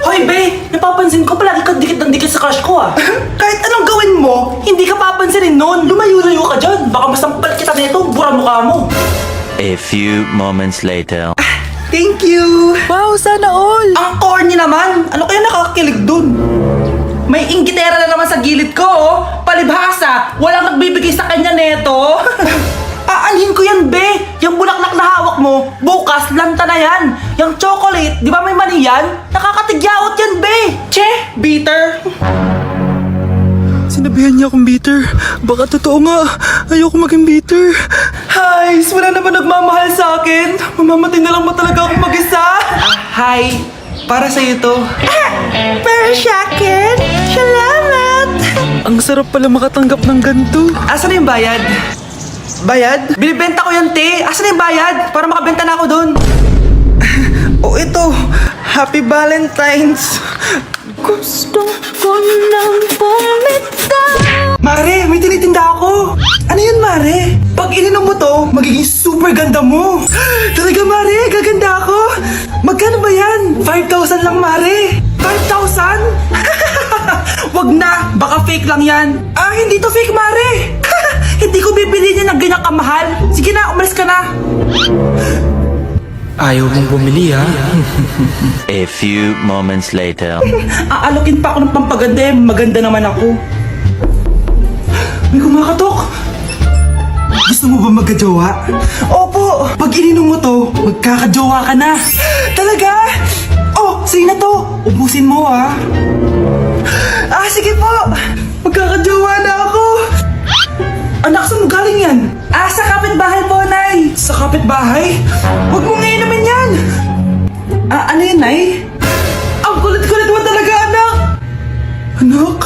Hoy, be! Napapansin ko palagi kang dikit ng dikit sa crush ko, ah. Kahit anong gawin mo, Hindi ka papansinin nun. Lumayo-layo ka dyan. Baka masampal kita nito. Bura mukha mo. A few moments later. thank you. Wow, sana all. Ang corny naman. Ano kaya nakakakilig dun? May inggitera na naman sa gilid ko, oh. Palibhasa, walang nagbibigay sa kanya neto. Aanhin ko yan, be. Yung bulaklak na hawak mo, bukas, lanta na yan. Yung chocolate, di ba may mani yan? Nakakatigyawat yan, be. Che, bitter. Sinabihan niya akong bitter. Baka totoo nga. Ayoko maging bitter. Hi, wala naman nagmamahal sa akin. Mamamatay na lang ba talaga akong mag-isa? Hi, para sa'yo to. Para sa akin? Salamat. Ang sarap pala makatanggap ng ganito. Asan na yung bayad? Bayad? Binibenta ko yan, te. Asan na yung bayad? Para makabenta na ako doon. Oh, ito. Happy Valentine's. Gusto ko lang bumitaw. Mare, may tinitinda ako. Ano yun, Mare? Pag ininom mo to, magiging super ganda mo. Talaga, Mare, gaganda ako. Magkano ba yan? 5,000 lang, Mare. 5,000? Wag na, baka fake lang yan. Ah, hindi to fake, Mare. Hindi ko bibili niya ng ganyang kamahal. Sige na, umalis ka na. Ayaw mong bumili, ha? A few moments later. Aalokin pa ako ng pampaganda eh. Maganda naman ako. May kumakatok. Gusto mo ba magkajowa? Opo! Pag ininom mo to, magkakajowa ka na. Talaga? Oh, sige na to. Ubusin mo, ha? Ah, sige po. Magkakajowa na ako. Anak, saan mo galing yan? Ah, sa kapitbahay po, Nay. Sa kapitbahay? Huwag mong iinumin yan. Ah, ano yun, Nay? Ang kulit-kulit mo talaga, anak. Anak?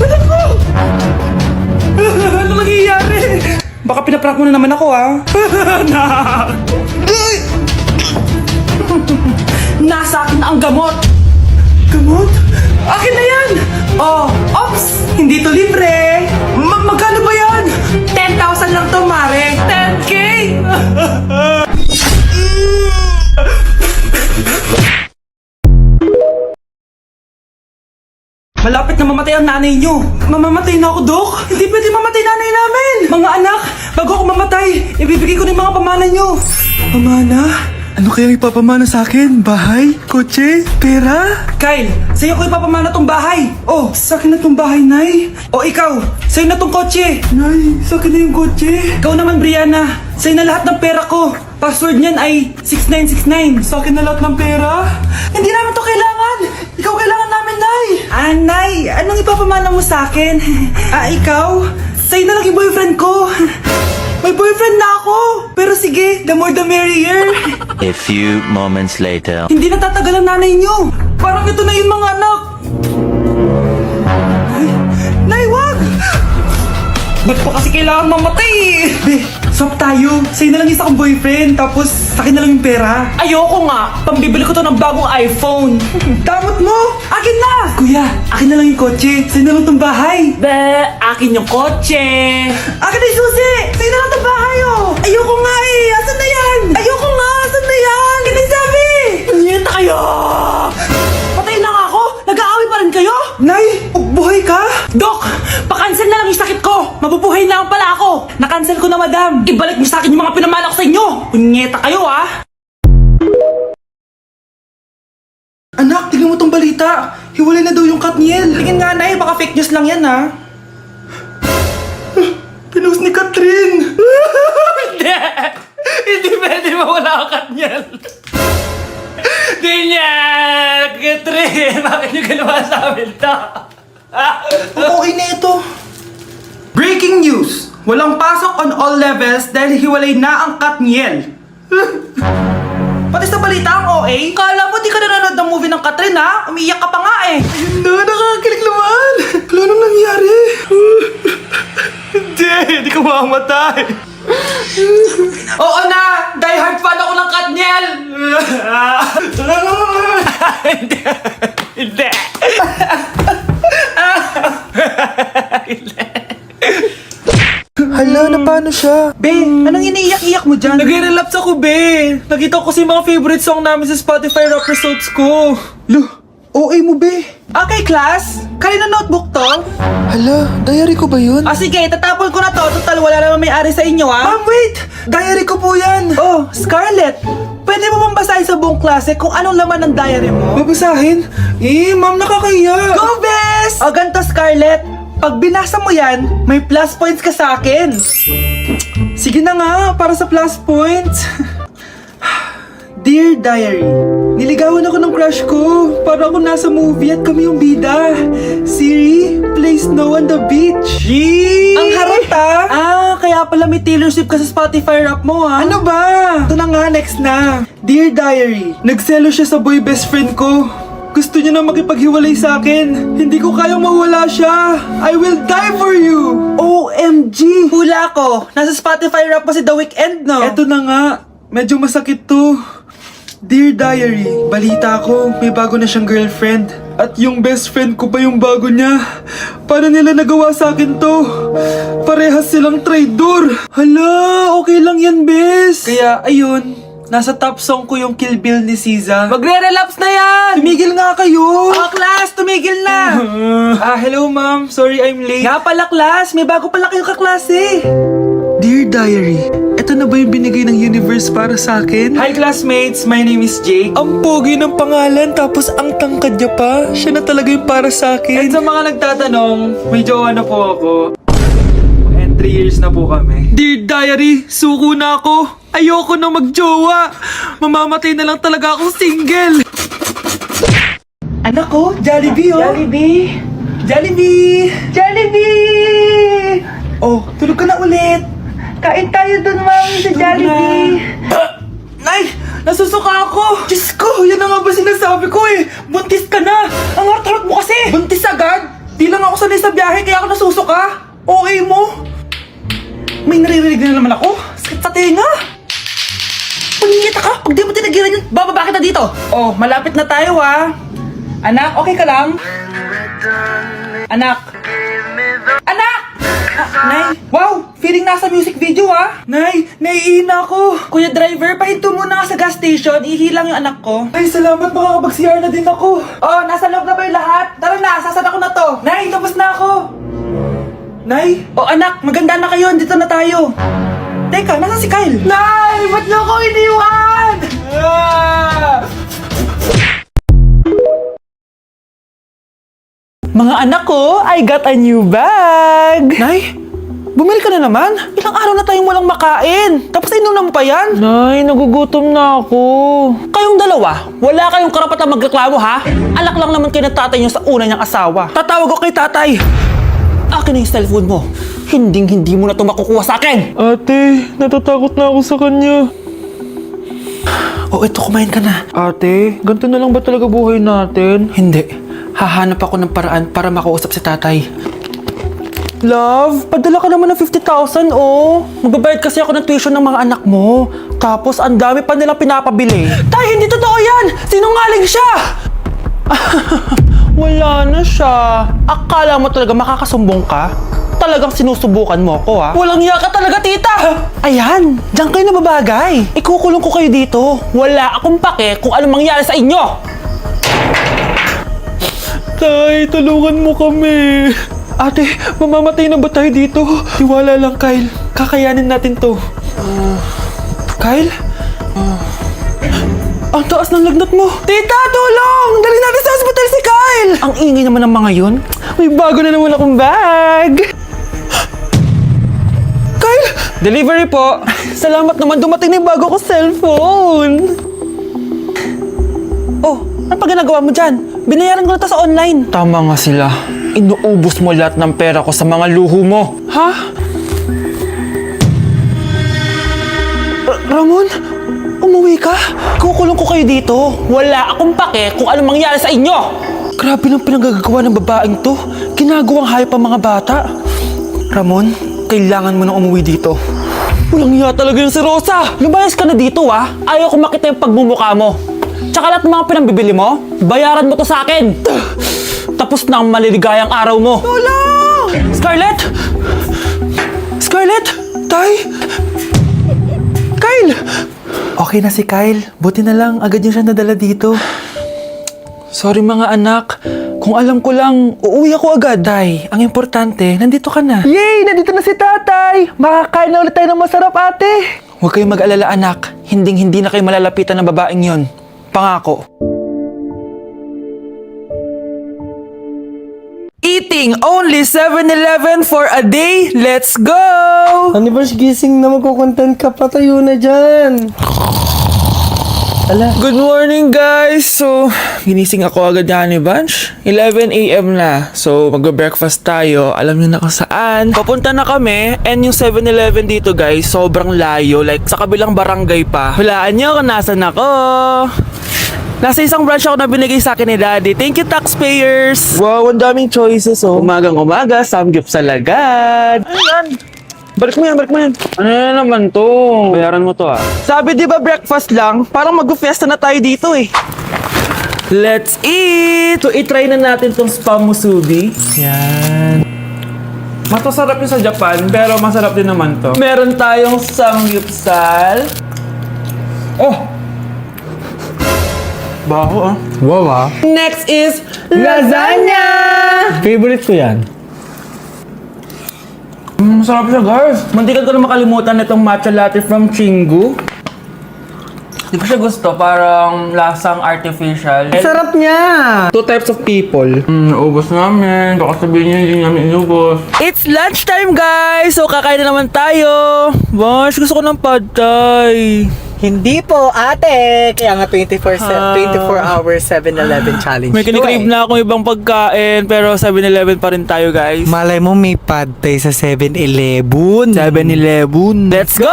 Anak ko! Ano nangyayari? Baka pinaprank mo na naman ako, ha? Anak! Nasa akin ang gamot. Gamot? Akin na yan! Oh, ops! Hindi to libre! Magkano ba yan? 10,000 lang to, Mare! 10K! Malapit na mamatay ang nanay nyo. Mamamatay na ako, Dok. Hindi pwede mamatay nanay namin. Mga anak, bago ako mamatay, ibibigay ko na yung mga pamana nyo. Pamana? Ano kayang ipapamana sa akin? Bahay? Kotse? Pera? Kyle, sa'yo ko ipapamana tong bahay. Oh, sa akin na tong bahay, Nay. O ikaw, sa'yo na tong kotse. Nay, sa akin na yung kotse. Ikaw naman, Brianna, sa'yo na lahat ng pera ko. Password niyan ay 6969. Sa akin na lahat ng pera. Hindi namin to kailangan. Ikaw kailangan namin, Nay. Ah, Nay, anong ipapamana mo sa akin? Ah, ikaw? Sa'yo na lang yung boyfriend ko. May boyfriend na ako. Pero sige, the more the merrier. A few moments later. Hindi na tatagal ang nanay niyo. Parang ito na yung mga anak. Ay, Nay, wag! Ba't pa kasi kailangan mamatay? Be, swap tayo. Sa'yo na lang isa kong boyfriend, tapos akin na lang yung pera. Ayoko nga. Pambibili ko to ng bagong iPhone. Damot mo! Akin na! Kuya, akin na lang yung kotse. Sa'yo na lang tong bahay. Be, akin yung kotse. Akin na yung susi! Sa'yo na lang tong bahay, oh! Ayoko nga eh! Asan na yan? Ayoko nga! Asan na yan? Akin na yung sabi! Niyenta kayo! Patay na nga ako! Nag-aaway pa rin kayo? Nay, buhay ka? Dok, pakancel na lang yung sakit ko. Mabubuhay na lang pala ako. Nakancel ko na, madam. Ibalik mo sa akin yung mga pinamana ko sa inyo. Punyeta kayo, ah. Anak, tingnan mo tong balita. Hiwalay na daw yung Katniel. Tingin nga, Nay, baka fake news lang yan, ha? Pinost ni Catherine. Hindi! Hindi pwede mawala ang Katniel. Di niya! Catherine! Bakit niyo ginawa sa amin to? Okay na ito. Breaking news! Walang pasok on all levels dahil hiwalay na ang Katniel. Pati sa balita ang OA, kala mo di ka nanonood ng movie ng Catherine, ha? Umiiyak ka pa nga eh. Ayun na, nakakakilig naman. Wala nang nangyari. Hindi ka mamamatay. Oo na! Die hard fan ako ng Katniel! Hindi! Hindi! Hala, paano siya? Be, anong iniiyak-iyak mo dyan? Nagre-relapse ako, be. Nakita ko kasi mga favorite song namin sa Spotify rap results ko. Lo, OA mo, be. Okay, class. Kanina notebook to? Hala, diary ko ba yun? Sige, tatapon ko na to. Total, wala naman may-ari sa inyo, ha? Ma'am, wait! Diary ko po yan! Oh, Scarlett. Pwede mo bang basahin sa buong klase kung anong laman ng diary mo? Babasahin? Ma'am, nakakahiya. Go, Bes! O, ganito, Scarlett. Pag binasa mo yan, may plus points ka sa akin. Sige na nga, para sa plus points. Dear Diary, Niligawan ako ng crush ko. Para ako nasa movie at kami yung bida. Siri, play Snow on the Beach. Yee! ang harot kaya pala may Taylor Swift ka sa Spotify rap mo, ha? Ano ba? Ito na nga, next na. Dear Diary, nagselo siya sa boy best friend ko. Gusto niya na makipaghiwalay sa akin. Hindi ko kayang mawala siya. I will die for you. OMG! Hula ko! Nasa Spotify rap pa si The Weeknd, no? Eto na nga, medyo masakit to. Dear Diary, balita ko, may bago na siyang girlfriend. At yung best friend ko pa yung bago niya. Paano nila nagawa sa akin to? Parehas silang traitor. Hala, okay lang yan, bes. Kaya, ayun, nasa top song ko yung Kill Bill ni SZA. Magre-relapse na yan! Tumigil nga kayo! Oh, class! Tumigil na! Hello ma'am, sorry I'm late. Nga pala, class! May bago pala kayong kaklase! Dear Diary, eto na ba yung binigay ng universe para sa akin? Hi, classmates! My name is Jake. Ang pogi ng pangalan tapos ang tangkad niya pa. Siya na talaga yung para sa At akin. sa mga nagtatanong, may jowa na po ako. And 3 years na po kami. Dear Diary, suko na ako. Ayoko na magjowa. Mamamatay na lang talaga akong single. Anak ko, Jollibee, oh! Jollibee! Jollibee! Jollibee! Oh, tulog ka na ulit! Kain tayo dun, mami, sa Jollibee! Nay, nasusuka ako. Diyos ko, yan na nga ba sinasabi ko eh. Buntis ka na. Ang harot-harot mo kasi. Buntis agad! Di lang ako sanay sa biyahe kaya ako nasusuka. Okay mo? May naririnig na naman ako! Sakit sa tenga! Pangingita ka! Pag di mo tinagilan yun, bababa kita dito! Oh, malapit na tayo, ha! Anak, okay ka lang? Anak! Anak! Nay! Wow! Feeling nasa music video, ha! Nay, naiina ako. Kuya driver, pahinto muna ka sa gas station. Ihilang yung anak ko. Ay, salamat, makakapag-CR na din ako. Oh, nasa loob na ba yung lahat? Tara na, sasada ko na to. Nay, tapos na ako. Nay, Oh, anak, maganda na kayo. Dito na tayo. Teka, nasa si Kyle? Nay, ba't niyo ako iniwan? Mga anak ko, I got a new bag. Nay, Bumili ka na naman? Ilang araw na tayong walang makain. Tapos inunan mo pa yan? Nay, nagugutom na ako. Kayong dalawa, wala kayong karapatan magreklamo, ha? Alak lang naman kayo ng tatay niyo sa una niyang asawa. Tatawag ko kay tatay. Akin na yung cellphone mo. Hindi mo na ito makukuha sa akin. Ate, natatakot na ako sa kanya. Oh, eto, kumain ka na. Ate, ganito na lang ba talaga buhay natin? Hindi. Hahanap ako ng paraan para makausap si tatay. Love, Padala ka naman ng 50,000, oh. Magbabayad kasi ako ng tuition ng mga anak mo. Tapos, ang dami pa nilang pinapabili. Tay, hindi totoo yan! Sinungaling siya! Wala na siya. Akala mo talaga makakasumbong ka? Talagang sinusubukan mo ako, ha? Walang iya ka talaga, tita! Ayan, diyan kayo nababagay. Ikukulong ko kayo dito. Wala akong pake kung anong mangyari sa inyo. Tay, tulungan mo kami. Ate, mamamatay na ba tayo dito? Tiwala lang, Kyle. Kakayanin natin to. Kyle? Ang taas ng lagnat mo. Tita, tulong! Dali natin sa hospital si Kyle! Ang ingay naman ng mga yun. May bago na naman akong bag. Kyle! Delivery po! Salamat naman, dumating na yung bago ko cellphone! Oh, ano pa ginagawa mo dyan? Binayaran ko na to sa online. Tama nga sila. Inuubos mo lahat ng pera ko sa mga luho mo. Ha? Ramon? Umuwi ka? Kukulong ko kayo dito. Wala akong pake kung anong mangyari sa inyo! Grabe ng pinagagawa ng babaeng to. Ginagawang hayop ang mga bata. Ramon, kailangan mo nang umuwi dito. Walang iya talaga yung si Rosa! Lumayas ka na dito, ha? Ayaw ko makita yung pagmumukha mo. Tsaka lahat ng mga pinambibili mo, bayaran mo to sa akin. Tapos na ang maliligayang araw mo. Tulong! Scarlett! Scarlett! Tay? Kyle! Okay na si Kyle. Buti na lang, agad niya siya nadala dito. Sorry mga anak. Kung alam ko lang, uuwi ako agad. Tay, ang importante, nandito ka na. Yay! Nandito na si tatay! Makakain na ulit tayo ng masarap, ate! Huwag kayong mag-alala, anak. Hinding-hindi na kayo malalapitan ng babaeng yon. Pangako. Eating only 7-Eleven for a day. Let's go! Ano ba, gising na magkukontent ka, patayo na dyan. Good morning, guys! So, ginising ako agad ni Bunch. 11 a.m. na. So, mag-breakfast tayo. Alam niyo na kung saan. Papunta na kami. And yung 7-Eleven dito, guys, sobrang layo. Like, sa kabilang barangay pa. Hulaan niyo kung nasan ako. Nasa isang branch ako na binigay sa akin ni Daddy. Thank you, taxpayers! Wow, ang daming choices, oh. Umagang-umaga, samgyup sa lagad. Ano yan? Balik mo yan, balik mo yan. Ano na naman to? Bayaran mo to, ah. Sabi, di ba breakfast lang? Parang mag-fiesta na tayo dito, eh. Let's eat! So, itry na natin tong spam musubi. Yan. Mas masarap yung sa Japan, pero masarap din naman to. Meron tayong samgyupsal. Oh! Baho, ah. Wow, ah. Next is lasagna! Favorite ko yan. Masarap siya, guys. Mantikan ko na makalimutan itong matcha latte from Chingu. Di ko siya gusto. Parang lasang artificial. Sarap niya! Two types of people. Naubos namin. Baka sabihin niyo hindi namin inubos. It's lunchtime, guys! So, kakain na naman tayo. Bosh, gusto ko ng pad thai. Hindi po, ate! Kaya nga 24 hours 7-Eleven challenge. May kinikrave na akong ibang pagkain, pero 7-Eleven pa rin tayo, guys. Malay mo may pad thai sa 7-Eleven. 7-Eleven. Let's go!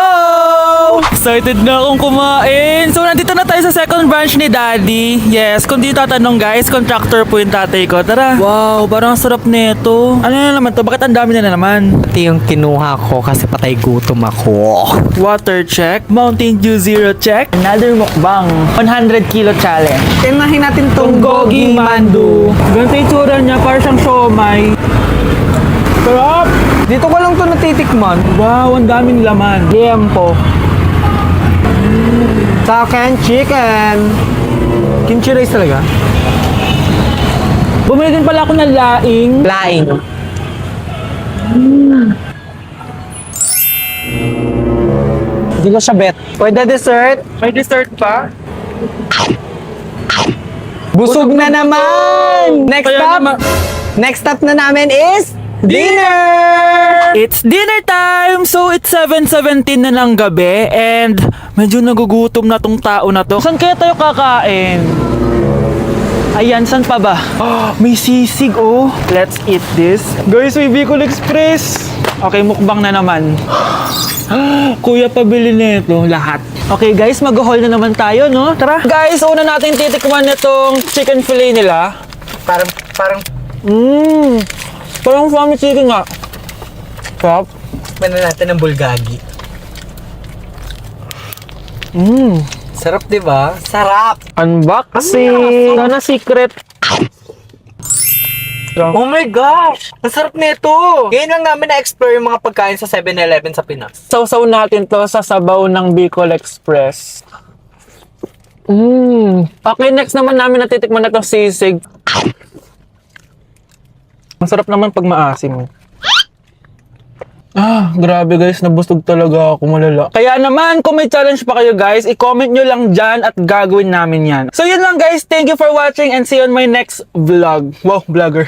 Excited na akong kumain. So, nandito na tayo sa second branch ni Daddy. Yes, kung di tatanong, guys, contractor po yung tatay ko. Tara. Wow, parang sarap nito. Ano na naman to? Bakit ang dami na naman? Ito yung kinuha ko kasi patay gutom ako. Water check. Mountain Dew Zero check. Another mukbang. 100 kilo challenge. Tingnan natin tong Gogi Mandu. Ganito yung tsura niya, parang siyang siomay. Sarap! Dito ko lang to natitikman. Wow, ang daming laman. Liempo. Sa akin, chicken. Kimchi rice talaga? Bumili din pala ako ng laing. Laing. Hindi ko siya bet. Pwede dessert? May dessert pa? Busog na naman! Next Kaya stop! naman- Next stop na namin is dinner! It's dinner time! So, it's 7:17 na ng gabi and medyo nagugutom na tong tao na to. Saan kaya tayo kakain? Ayan, saan pa ba? Oh, may sisig, oh. Let's eat this. Guys, may Bicol Express. Okay, mukbang na naman. Kuya, pabili nito lahat. Okay, guys, mag-haul na naman tayo, no? Tara. Guys, una natin titikman nitong chicken fillet nila. Parang Parang family chicken nga. Sarap. Tikman natin ng bulgagi. Sarap, di ba? Sarap! Unboxing. Sana secret. Oh my gosh! Ang sarap nito! Ngayon lang namin na-explore yung mga pagkain sa 7-Eleven sa Pinas. Sausaw natin to sa sabaw ng Bicol Express. Okay, next naman namin natitikman na itong sisig. Masarap naman pag maasim. Grabe guys, nabusog talaga ako, malala. Kaya naman, kung may challenge pa kayo guys, i-comment nyo lang dyan at gagawin namin yan. So yun lang guys, thank you for watching and see you on my next vlog. Wow, vlogger.